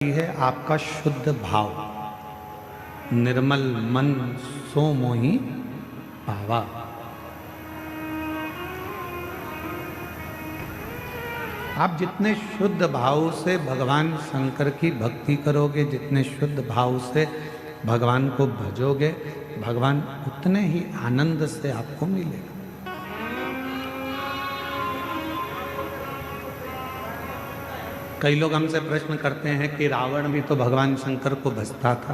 है आपका शुद्ध भाव। निर्मल मन सो मोहि पावा। आप जितने शुद्ध भाव से भगवान शंकर की भक्ति करोगे, जितने शुद्ध भाव से भगवान को भजोगे, भगवान उतने ही आनंद से आपको मिलेगा। कई लोग हमसे प्रश्न करते हैं कि रावण भी तो भगवान शंकर को भजता था।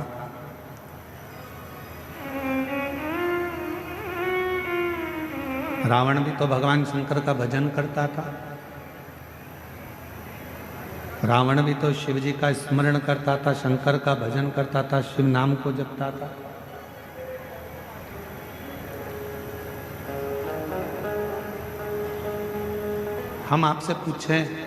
रावण भी तो भगवान शंकर का भजन करता था। रावण भी तो शिव जी का स्मरण करता था, शंकर का भजन करता था, शिव नाम को जपता था। हम आपसे पूछें,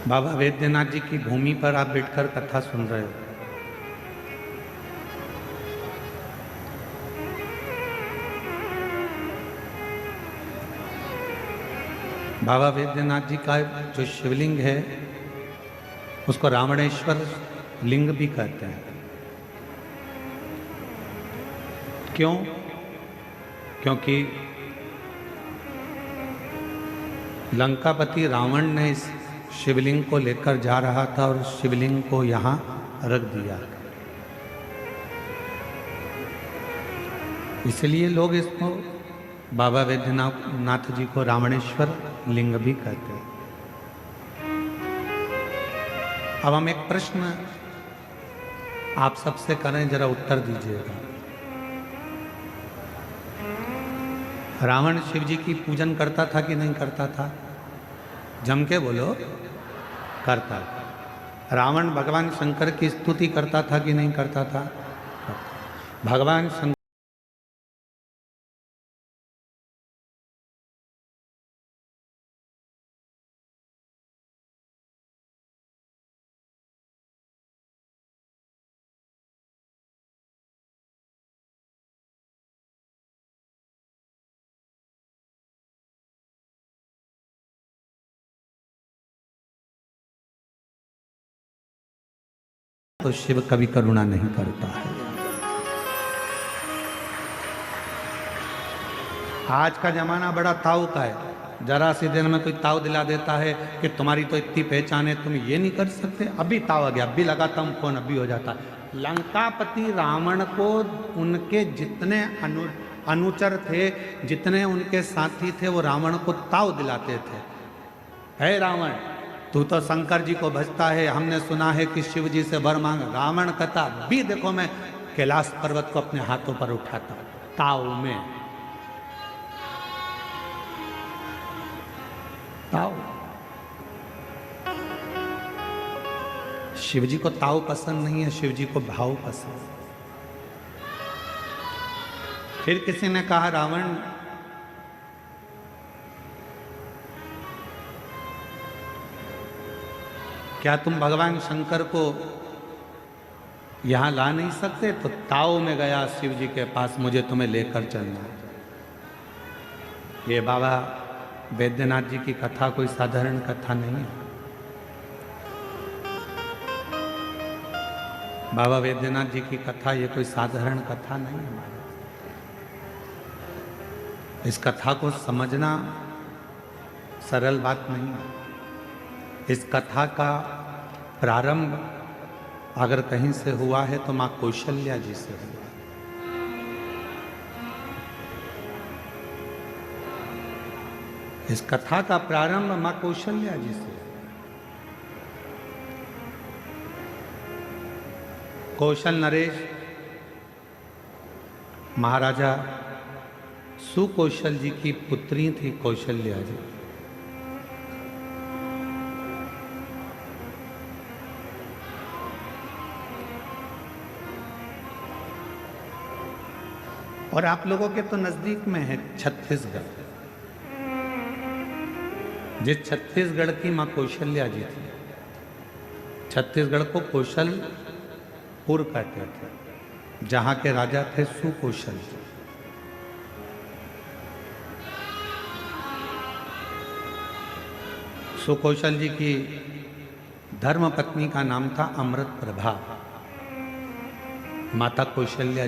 बाबा वैद्यनाथ जी की भूमि पर आप बैठकर कथा सुन रहे हो। बाबा वैद्यनाथ जी का जो शिवलिंग है उसको रावणेश्वर लिंग भी कहते हैं। क्यों? क्योंकि लंकापति रावण ने इस शिवलिंग को लेकर जा रहा था और शिवलिंग को यहाँ रख दिया, इसलिए लोग इसको बाबा वैद्यनाथ जी को रावणेश्वर लिंग भी कहते हैं। अब हम एक प्रश्न आप सबसे करें, जरा उत्तर दीजिएगा। रावण शिव जी की पूजन करता था कि नहीं करता था? जम के बोलो। करता था। रावण भगवान शंकर की स्तुति करता था कि नहीं करता था? भगवान शंकर तो शिव कभी करुणा नहीं करता है। आज का जमाना बड़ा ताऊ का है। जरा सी देर में कोई ताऊ दिला देता है कि तुम्हारी तो इतनी पहचान है, तुम ये नहीं कर सकते। अभी ताऊ आ गया, अभी लगाता हूं फोन, अभी हो जाता है। लंकापति रावण को उनके जितने अनुचर थे, जितने उनके साथी थे, वो रावण को ताऊ दिलाते थे। हे रावण, तू तो शंकर जी को भजता है, हमने सुना है कि शिव जी से वर मांग। रावण कहता, भी देखो मैं कैलाश पर्वत को अपने हाथों पर उठाता, ताऊ में। ताऊ। शिव जी को ताऊ पसंद नहीं है, शिव जी को भाव पसंद। फिर किसी ने कहा, रावण क्या तुम भगवान शंकर को यहां ला नहीं सकते? तो ताऊ में गया शिव जी के पास, मुझे तुम्हें लेकर चलना। ये बाबा वैद्यनाथ जी की कथा कोई साधारण कथा नहीं है। बाबा वैद्यनाथ जी की कथा ये कोई साधारण कथा नहीं है। इस कथा को समझना सरल बात नहीं है। इस कथा का प्रारंभ अगर कहीं से हुआ है तो मां कौशल्या जी से हुआ। इस कथा का प्रारंभ मां कौशल्या जी से। कौशल नरेश महाराजा सुकौशल जी की पुत्री थी कौशल्या जी। और आप लोगों के तो नजदीक में है छत्तीसगढ़। जिस छत्तीसगढ़ की मां कौशल्या जी थी, छत्तीसगढ़ को कौशलपुर कहते थे, जहां के राजा थे सुकौशल जी। सुकौशल जी की धर्म पत्नी का नाम था अमृत प्रभा। माता कौशल्या